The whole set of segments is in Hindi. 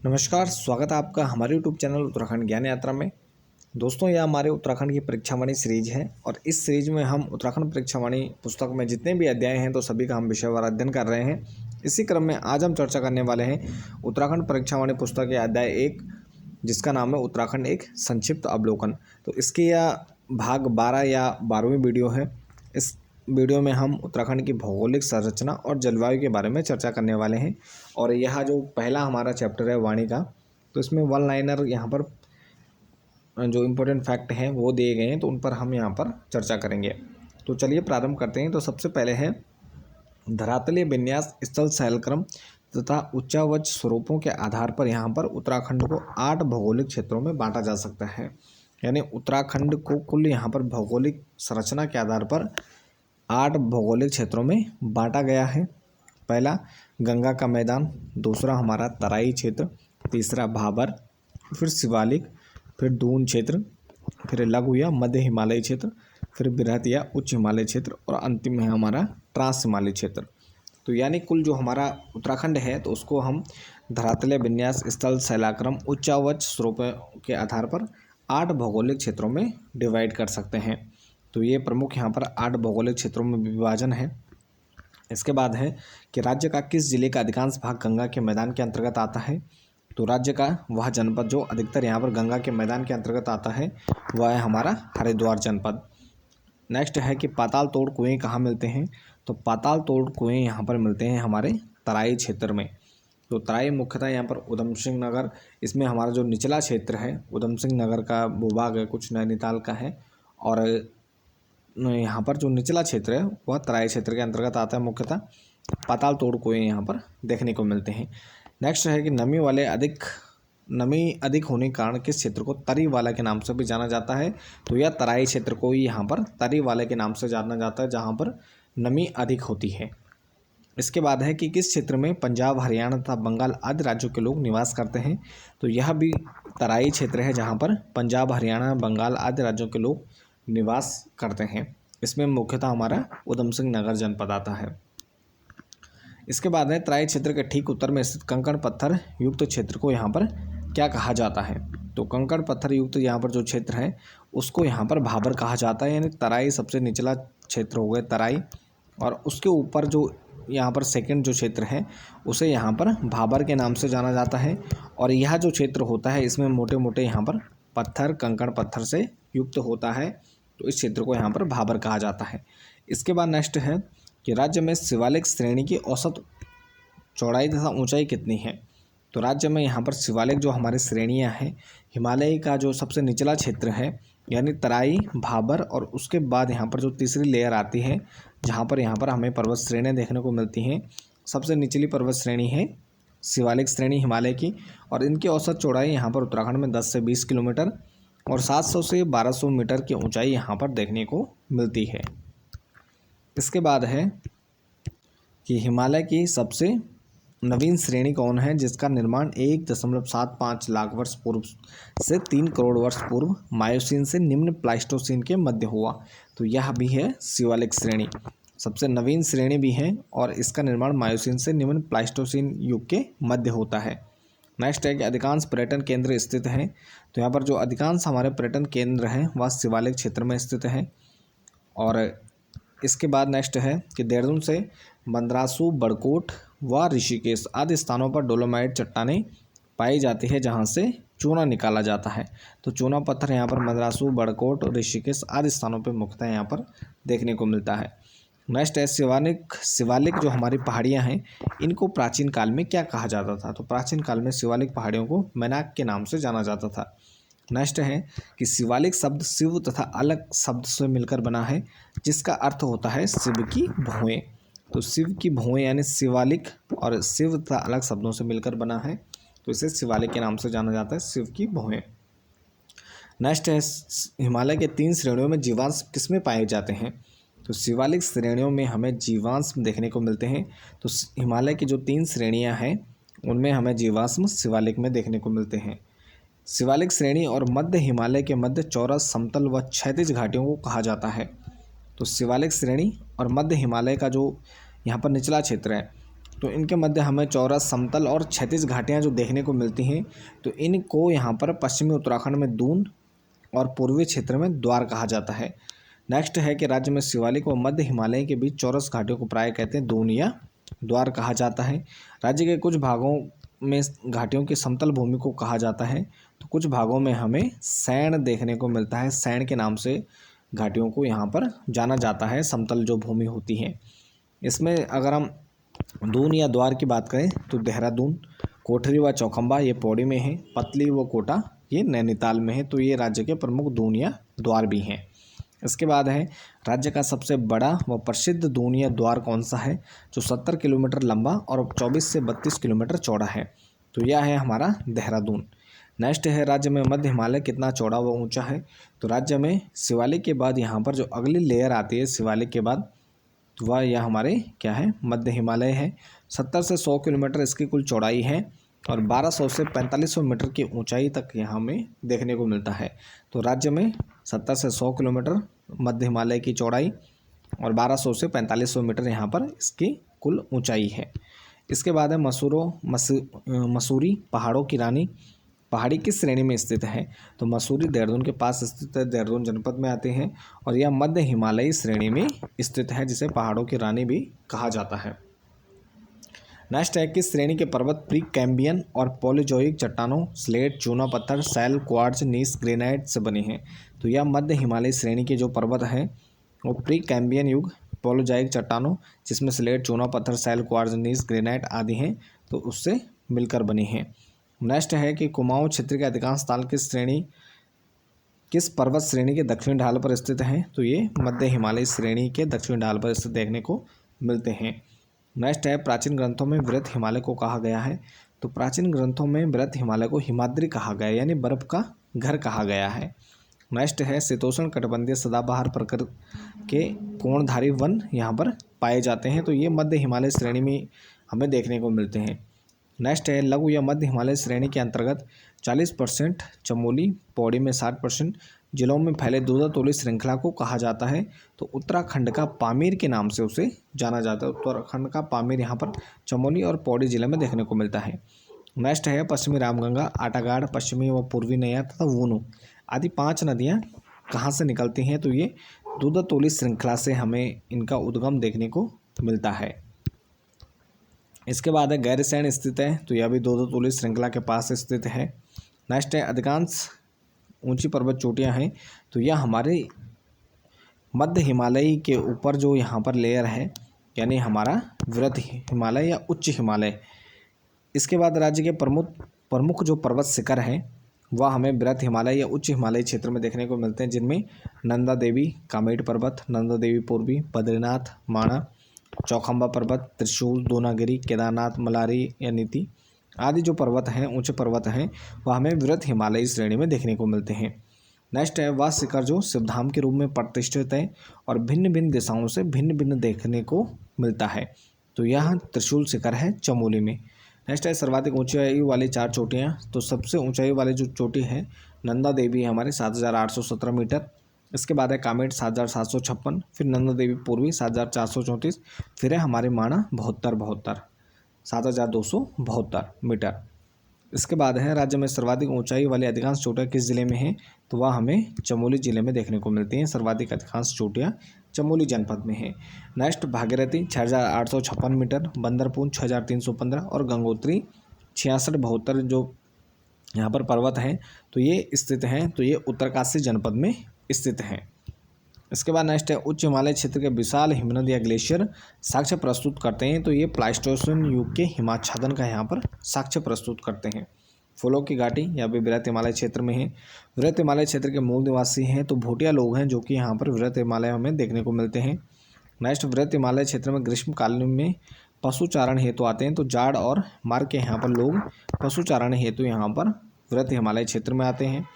नमस्कार, स्वागत है आपका हमारे यूट्यूब चैनल उत्तराखंड ज्ञान यात्रा में। दोस्तों, यह हमारे उत्तराखंड की परीक्षावाणी सीरीज है और इस सीरीज में हम उत्तराखंड परीक्षावाणी पुस्तक में जितने भी अध्याय हैं तो सभी का हम विषयवार अध्ययन कर रहे हैं। इसी क्रम में आज हम चर्चा करने वाले हैं उत्तराखंड परीक्षावाणी पुस्तक के अध्याय 1, जिसका नाम है उत्तराखंड एक संक्षिप्त अवलोकन। तो इसकी यह भाग 12 या 12वीं वीडियो है। इस वीडियो में हम उत्तराखंड की भौगोलिक संरचना और जलवायु के बारे में चर्चा करने वाले हैं। और यह जो पहला हमारा चैप्टर है वाणी का, तो इसमें वन लाइनर यहाँ पर जो इम्पोर्टेंट फैक्ट हैं वो दिए गए हैं, तो उन पर हम यहाँ पर चर्चा करेंगे। तो चलिए प्रारंभ करते हैं। तो सबसे पहले है धरातलीय विन्यास, स्थल शैलक्रम तथा उच्चावच स्वरूपों के आधार पर यहाँ पर उत्तराखंड को 8 भौगोलिक क्षेत्रों में बांटा जा सकता है। यानी उत्तराखंड को कुल यहाँ पर भौगोलिक संरचना के आधार पर 8 भौगोलिक क्षेत्रों में बांटा गया है। पहला गंगा का मैदान, दूसरा हमारा तराई क्षेत्र, तीसरा भाबर, फिर शिवालिक, फिर दून क्षेत्र, फिर लघु या मध्य हिमालयी क्षेत्र, फिर बृहत या उच्च हिमालय क्षेत्र और अंतिम है हमारा ट्रांस हिमालय क्षेत्र। तो यानी कुल जो हमारा उत्तराखंड है तो उसको हम धरातलीय विन्यास, स्थल शैलाक्रम, उच्चावच स्वरूपों के आधार पर 8 भौगोलिक क्षेत्रों में डिवाइड कर सकते हैं। तो ये प्रमुख यहाँ पर 8 भौगोलिक क्षेत्रों में विभाजन है। इसके बाद है कि राज्य का किस जिले का अधिकांश भाग गंगा के मैदान के अंतर्गत आता है। तो राज्य का वह जनपद जो अधिकतर यहाँ पर गंगा के मैदान के अंतर्गत आता है वह है हमारा हरिद्वार जनपद। नेक्स्ट है कि पाताल तोड़ कुएँ कहाँ मिलते हैं। तो पाताल तोड़ कुएँ यहाँ पर मिलते हैं हमारे तराई क्षेत्र में। तो तराई मुख्यतः यहाँ पर उधम सिंह नगर, इसमें हमारा जो निचला क्षेत्र है उधम सिंह नगर का भूभाग है, कुछ नैनीताल का है, और यहाँ पर जो निचला क्षेत्र है वह तराई क्षेत्र के अंतर्गत आता है। मुख्यतः पाताल तोड़ कुएँ यहाँ पर देखने को मिलते हैं। नेक्स्ट है कि नमी अधिक होने के कारण किस क्षेत्र को तरी वाला के नाम से भी जाना जाता है। तो यह तराई क्षेत्र को ही यहाँ पर तरी वाले के नाम से जाना जाता है, जहाँ पर नमी अधिक होती है। इसके बाद है कि किस क्षेत्र में पंजाब, हरियाणा तथा बंगाल आदि राज्यों के लोग निवास करते हैं। तो यह भी तराई क्षेत्र है जहाँ पर पंजाब, हरियाणा, बंगाल आदि राज्यों के लोग निवास करते हैं। इसमें मुख्यतः हमारा उधम सिंह नगर जनपद आता है। इसके बाद है तराई क्षेत्र के ठीक उत्तर में स्थित कंकड़ पत्थर युक्त क्षेत्र को यहाँ पर क्या कहा जाता है। तो कंकड़ पत्थर युक्त यहाँ पर जो क्षेत्र है उसको यहाँ पर भाबर कहा जाता है। यानी तराई सबसे निचला क्षेत्र हो गया तराई, और उसके ऊपर जो यहाँ पर सेकंड जो क्षेत्र है उसे यहाँ पर भाबर के नाम से जाना जाता है। और यह जो क्षेत्र होता है इसमें मोटे मोटे यहाँ पर पत्थर, कंकड़ पत्थर से युक्त होता है, तो इस क्षेत्र को यहाँ पर भाबर कहा जाता है। इसके बाद नेक्स्ट है कि राज्य में शिवालिक श्रेणी की औसत चौड़ाई तथा ऊंचाई कितनी है। तो राज्य में यहाँ पर शिवालिक जो हमारी श्रेणियाँ हैं, हिमालय का जो सबसे निचला क्षेत्र है यानी तराई, भाबर, और उसके बाद यहाँ पर जो तीसरी लेयर आती है जहाँ पर हमें पर्वत श्रेणियाँ देखने को मिलती हैं। सबसे निचली पर्वत श्रेणी है शिवालिक श्रेणी हिमालय की, और इनकी औसत चौड़ाई यहाँ पर उत्तराखंड में 10 से 20 किलोमीटर और 700 से 1200 मीटर की ऊंचाई यहाँ पर देखने को मिलती है। इसके बाद है कि हिमालय की सबसे नवीन श्रेणी कौन है, जिसका निर्माण 1.75 लाख वर्ष पूर्व से 3 करोड़ वर्ष पूर्व मायोसीन से निम्न प्लाइस्टोसीन के मध्य हुआ। तो यह भी है शिवालिक श्रेणी, सबसे नवीन श्रेणी भी है, और इसका निर्माण मायोसीन से निम्न प्लाइस्टोसीन युग के मध्य होता है। नेक्स्ट है कि अधिकांश पर्यटन केंद्र स्थित हैं। तो यहाँ पर जो अधिकांश हमारे पर्यटन केंद्र हैं वह शिवालिक क्षेत्र में स्थित हैं। और इसके बाद नेक्स्ट है कि देहरादून से मंदरासू, बड़कोट व ऋषिकेश आदि स्थानों पर डोलोमाइट चट्टानें पाई जाती है, जहाँ से चूना निकाला जाता है। तो चूना पत्थर यहाँ पर मंदरासू, बड़कोट, ऋषिकेश आदि स्थानों पर मुख्यतः यहाँ पर देखने को मिलता है। नेक्स्ट है शिवालिक जो हमारी पहाड़ियाँ हैं इनको प्राचीन काल में क्या कहा जाता था। तो प्राचीन काल में शिवालिक पहाड़ियों को मैनाक के नाम से जाना जाता था। नेक्स्ट है कि शिवालिक शब्द शिव तथा अलग शब्द से मिलकर बना है, जिसका अर्थ होता है शिव की भौएँ। तो शिव की भौएँ यानी शिवालिक और शिव तथा अलग शब्दों से मिलकर बना है, तो इसे शिवालिक के नाम से जाना जाता है, शिव की भौएँ। नेक्स्ट है हिमालय के 3 श्रेणियों में जीवांश किसमें पाए जाते हैं। तो शिवालिक श्रेणियों में हमें जीवांश देखने को मिलते हैं। तो हिमालय की जो 3 श्रेणियां हैं उनमें हमें जीवांश शिवालिक में देखने को मिलते हैं। शिवालिक श्रेणी और मध्य हिमालय के मध्य चौरस, समतल व क्षैतिज घाटियों को कहा जाता है। तो शिवालिक श्रेणी और मध्य हिमालय का जो यहाँ पर निचला क्षेत्र है तो इनके मध्य हमें चौरस, समतल और क्षैतिज घाटियाँ जो देखने को मिलती हैं। तो इनको यहाँ पर पश्चिमी उत्तराखंड में दून और पूर्वी क्षेत्र में द्वार कहा जाता है। नेक्स्ट है कि राज्य में शिवालिक व मध्य हिमालय के बीच चौरस घाटियों को प्राय कहते हैं दून या द्वार कहा जाता है। राज्य के कुछ भागों में घाटियों की समतल भूमि को कहा जाता है, तो कुछ भागों में हमें सैण देखने को मिलता है। सैण के नाम से घाटियों को यहाँ पर जाना जाता है, समतल जो भूमि होती है। इसमें अगर हम दून या द्वार की बात करें तो देहरादून, कोठरी व चौखंबा ये पौड़ी में है, पतली व कोटा ये नैनीताल में है। तो ये राज्य के प्रमुख दून या द्वार भी हैं। इसके बाद है राज्य का सबसे बड़ा व प्रसिद्ध दून या द्वार कौन सा है, जो 70 किलोमीटर लंबा और 24 से 32 किलोमीटर चौड़ा है। तो यह है हमारा देहरादून। नेक्स्ट है राज्य में मध्य हिमालय कितना चौड़ा व ऊंचा है। तो राज्य में शिवालिक के बाद यहाँ पर जो अगली लेयर आती है शिवालिक के बाद, तो वह यह हमारे क्या है, मध्य हिमालय है। 70 से 100 किलोमीटर इसकी कुल चौड़ाई है और 1200 से 4500 मीटर की ऊंचाई तक यहाँ में देखने को मिलता है। तो राज्य में 70 से 100 किलोमीटर मध्य हिमालय की चौड़ाई और 1200 से 4500 मीटर यहाँ पर इसकी कुल ऊंचाई है। इसके बाद है मसूरी पहाड़ों की रानी पहाड़ी किस श्रेणी में स्थित है। तो मसूरी देहरादून के पास स्थित है, देहरादून जनपद में आते हैं और यह मध्य हिमालयी श्रेणी में स्थित है, जिसे पहाड़ों की रानी भी कहा जाता है। नेक्स्ट है किस श्रेणी के पर्वत प्री कैम्बियन और पॉलीजोइक चट्टानों स्लेट, चूना पत्थर, सैल, क्वार्ट्ज, नीस, ग्रेनाइट से बने हैं। तो यह मध्य हिमालयी श्रेणी के जो पर्वत हैं वो प्री कैम्बियन युग पॉलीजोइक चट्टानों, जिसमें स्लेट, चूना पत्थर, सैल, क्वार्ट्ज, नीस, ग्रेनाइट आदि हैं, तो उससे मिलकर बने हैं। नेक्स्ट है कि कुमाऊं क्षेत्र के अधिकांश ताल किस पर्वत श्रेणी के दक्षिणी ढाल पर स्थित हैं। तो ये मध्य हिमालयी श्रेणी के दक्षिणी ढाल पर स्थित देखने को मिलते हैं। नेक्स्ट है प्राचीन ग्रंथों में वृहत हिमालय को कहा गया है। तो प्राचीन ग्रंथों में वृहत हिमालय को हिमाद्री कहा गया है, यानी बर्फ का घर कहा गया है। नेक्स्ट है शीतोष्ण कटिबंधीय सदाबहार प्रकृति के कोणधारी वन यहाँ पर पाए जाते हैं। तो ये मध्य हिमालय श्रेणी में हमें देखने को मिलते हैं। नेक्स्ट है लघु या मध्य हिमालय श्रेणी के अंतर्गत 40% चमोली, पौड़ी में 60% जिलों में फैले दूधातोली श्रृंखला को कहा जाता है। तो उत्तराखंड का पामीर के नाम से उसे जाना जाता है। उत्तराखंड का पामीर यहाँ पर चमोली और पौड़ी जिले में देखने को मिलता है। नेक्स्ट है पश्चिमी रामगंगा, आटागाड़, पश्चिमी व पूर्वी नैया तथा वूनू आदि 5 नदियाँ कहाँ से निकलती हैं। तो ये दूधातोली श्रृंखला से हमें इनका उद्गम देखने को मिलता है। इसके बाद है गैरसैंण स्थित है। तो यह भी दूधातोली श्रृंखला के पास स्थित है। नेक्स्ट है अधिकांश ऊंची पर्वत चोटियां हैं। तो यह हमारे मध्य हिमालय के ऊपर जो यहाँ पर लेयर है, यानी हमारा वृहत हिमालय या उच्च हिमालय। इसके बाद राज्य के प्रमुख जो पर्वत शिखर हैं वह हमें वृहत हिमालय या उच्च हिमालय क्षेत्र में देखने को मिलते हैं, जिनमें नंदा देवी कामेट पर्वत, नंदा देवी पूर्वी, बद्रीनाथ, माणा, चौखंबा पर्वत, त्रिशूल, दोनागिरी, केदारनाथ, मलारी या नीति आदि जो पर्वत हैं, ऊंचे पर्वत हैं, वह हमें वृहत हिमालयी श्रेणी में देखने को मिलते हैं। नेक्स्ट है वह शिखर जो शिवधाम के रूप में प्रतिष्ठित है और भिन्न भिन्न दिशाओं से भिन्न भिन्न देखने को मिलता है। तो यह त्रिशूल शिखर है चमोली में। नेक्स्ट है सर्वाधिक ऊंचाई वाली 4 चोटियाँ। तो सबसे ऊंचाई वाली जो चोटी है नंदा देवी है हमारे 7817 मीटर। इसके बाद है कामेट 7756, फिर नंदा देवी पूर्वी 7434, फिर है हमारे माणा 7272 मीटर। इसके बाद है राज्य में सर्वाधिक ऊंचाई वाली अधिकांश चोटियाँ किस जिले में हैं। तो वह हमें चमोली जिले में देखने को मिलती हैं। सर्वाधिक अधिकांश चोटियाँ चमोली जनपद में हैं। नेक्स्ट भागीरथी 6856 मीटर, बंदरपून 6315 और गंगोत्री 6672 जो यहाँ पर पर्वत हैं, तो ये स्थित हैं। तो ये उत्तरकाशी जनपद में स्थित हैं। इसके बाद नेक्स्ट है उच्च हिमालय क्षेत्र के विशाल हिमनद या ग्लेशियर साक्ष्य प्रस्तुत करते हैं। तो ये प्लाइस्टोसिन युग के हिमाच्छादन का यहाँ पर साक्ष्य प्रस्तुत करते हैं। फूलों की घाटी या भी वृहत हिमालय क्षेत्र में है। वृहत हिमालय क्षेत्र के मूल निवासी हैं तो भूटिया लोग हैं, जो कि यहाँ पर वृहत हिमालय में देखने को मिलते हैं। नेक्स्ट वृहत हिमालय क्षेत्र में ग्रीष्मकालीन में पशुचारण हेतु आते हैं। तो जाड़ और मार्ग के यहाँ पर लोग पशुचारण हेतु यहाँ पर वृहत हिमालय क्षेत्र में आते हैं।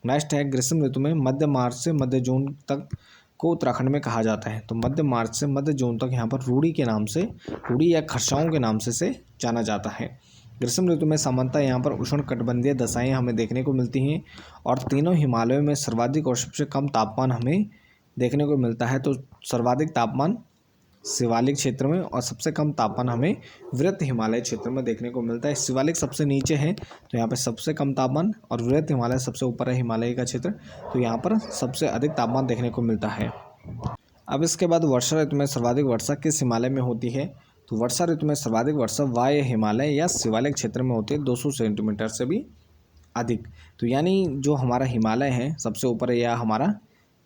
नेक्स्ट है ग्रीष्म ऋतु में मध्य मार्च से मध्य जून तक को उत्तराखंड में कहा जाता है। तो मध्य मार्च से मध्य जून तक यहाँ पर रूड़ी के नाम से, रूड़ी या खरसाओं के नाम से जाना जाता है। ग्रीष्म ऋतु में सामान्यतः यहाँ पर उष्ण कटिबंधीय दशाएं हमें देखने को मिलती हैं और तीनों हिमालयों में सर्वाधिक और सबसे कम तापमान हमें देखने को मिलता है। तो सर्वाधिक तापमान शिवालिक क्षेत्र में और सबसे कम तापमान हमें वृत्त हिमालय क्षेत्र में देखने को मिलता है। शिवालिक सबसे नीचे है तो यहाँ पर सबसे कम तापमान, और वृत्त हिमालय सबसे ऊपर है हिमालय का क्षेत्र, तो यहाँ पर सबसे अधिक तापमान देखने को मिलता है। अब इसके बाद वर्षा ऋतु में सर्वाधिक वर्षा किस हिमालय में होती है? तो वर्षा ऋतु में सर्वाधिक वर्षा वाय हिमालय या शिवालिक क्षेत्र में होती है, 200 सेंटीमीटर से भी अधिक। तो यानी जो हमारा हिमालय है सबसे ऊपर है या हमारा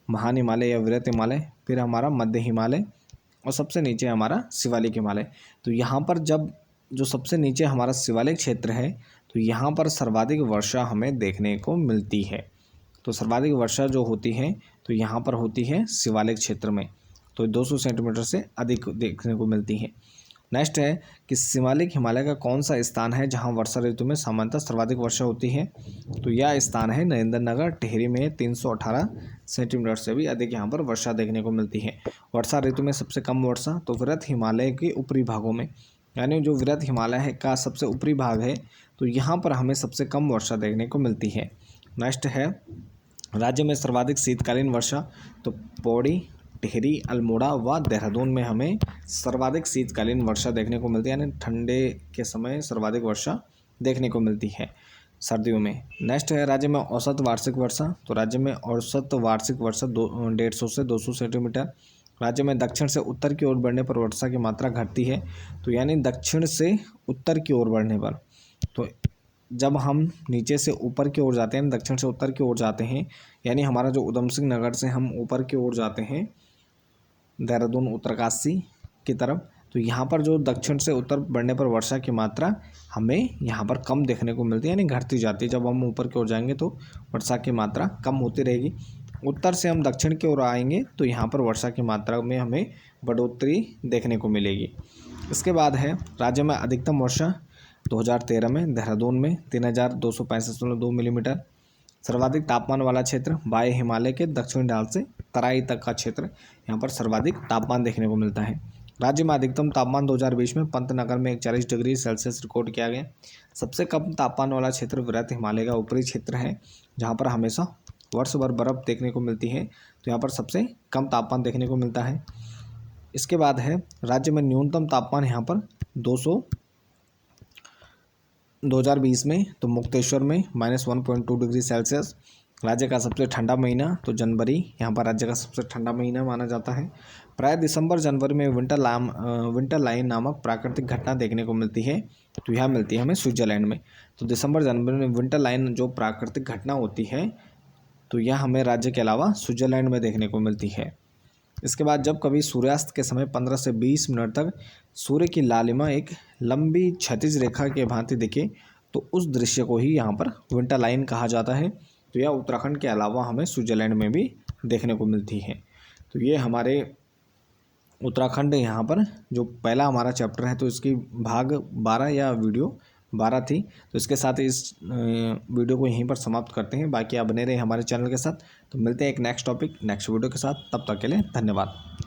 महान हिमालय या वृहत हिमालय, फिर हमारा मध्य हिमालय और सबसे नीचे हमारा शिवालिक हिमालय। तो यहाँ पर जब जो सबसे नीचे हमारा शिवालिक क्षेत्र है तो यहाँ पर सर्वाधिक वर्षा हमें देखने को मिलती है। तो सर्वाधिक वर्षा जो होती है तो यहाँ पर होती है शिवालिक क्षेत्र में, तो 200 सेंटीमीटर से अधिक देखने को मिलती है। नेक्स्ट है कि शिवालिक हिमालय का कौन सा स्थान है जहाँ वर्षा ऋतु में सामान्यतः सर्वाधिक वर्षा होती है? तो यह स्थान है नरेंद्रनगर टिहरी में, 318 सेंटीमीटर से भी अधिक यहाँ पर वर्षा देखने को मिलती है। वर्षा ऋतु में सबसे कम वर्षा तो वृहत हिमालय के ऊपरी भागों में, यानी जो वृहत हिमालय है का सबसे ऊपरी भाग है तो यहाँ पर हमें सबसे कम वर्षा देखने को मिलती है। नेक्स्ट है राज्य में सर्वाधिक शीतकालीन वर्षा, तो पौड़ी, टिहरी, अल्मोड़ा व देहरादून में हमें सर्वाधिक शीतकालीन वर्षा देखने को मिलती है, यानी ठंडे के समय सर्वाधिक वर्षा देखने को मिलती है सर्दियों में। नेक्स्ट है राज्य में औसत वार्षिक वर्षा, तो राज्य में औसत वार्षिक वर्षा 150 से 200 सेंटीमीटर। राज्य में दक्षिण से उत्तर की ओर बढ़ने पर वर्षा की मात्रा घटती है, तो यानी दक्षिण से उत्तर की ओर बढ़ने पर, तो जब हम नीचे से ऊपर की ओर जाते हैं, दक्षिण से उत्तर की ओर जाते हैं, यानी हमारा जो उधम सिंह नगर से हम ऊपर की ओर जाते हैं देहरादून उत्तरकाशी की तरफ, तो यहाँ पर जो दक्षिण से उत्तर बढ़ने पर वर्षा की मात्रा हमें यहाँ पर कम देखने को मिलती है, यानी घटती जाती है। जब हम ऊपर की ओर जाएंगे तो वर्षा की मात्रा कम होती रहेगी। उत्तर से हम दक्षिण की ओर आएंगे तो यहाँ पर वर्षा की मात्रा में हमें बढ़ोतरी देखने को मिलेगी। इसके बाद है राज्य में अधिकतम वर्षा 2013 में देहरादून में 3265.2 मिलीमीटर। सर्वाधिक तापमान वाला क्षेत्र वाय हिमालय के दक्षिणी ढाल से तराई तक का क्षेत्र, यहाँ पर सर्वाधिक तापमान देखने को मिलता है। राज्य में अधिकतम तापमान 2020 में पंतनगर में 41 डिग्री सेल्सियस रिकॉर्ड किया गया। सबसे कम तापमान वाला क्षेत्र वृहत हिमालय का ऊपरी क्षेत्र है, जहाँ पर हमेशा वर्ष भर बर्फ़ देखने को मिलती है, तो यहाँ पर सबसे कम तापमान देखने को मिलता है। इसके बाद है राज्य में न्यूनतम तापमान यहाँ पर 2020 में तो मुक्तेश्वर में -1.2 डिग्री सेल्सियस। राज्य का सबसे ठंडा महीना तो जनवरी यहाँ पर राज्य का सबसे ठंडा महीना माना जाता है। प्राय दिसंबर जनवरी में विंटर लाइन नामक प्राकृतिक घटना देखने को मिलती है, तो यह मिलती है हमें स्विट्जरलैंड में। तो दिसंबर जनवरी में विंटर लाइन जो प्राकृतिक घटना होती है तो यह हमें राज्य के अलावा स्विट्जरलैंड में देखने को मिलती है। इसके बाद जब कभी सूर्यास्त के समय 15 से 20 मिनट तक सूर्य की लालिमा एक लंबी क्षैतिज रेखा के भांति दिखे तो उस दृश्य को ही यहाँ पर विंटर लाइन कहा जाता है। तो यह उत्तराखंड के अलावा हमें स्विट्जरलैंड में भी देखने को मिलती है। तो ये हमारे उत्तराखंड यहाँ पर जो पहला हमारा चैप्टर है, तो इसकी भाग 12 या वीडियो 12 थी। तो इसके साथ इस वीडियो को यहीं पर समाप्त करते हैं। बाकी आप बने रहे हमारे चैनल के साथ। तो मिलते हैं एक नेक्स्ट टॉपिक नेक्स्ट वीडियो के साथ, तब तक के लिए धन्यवाद।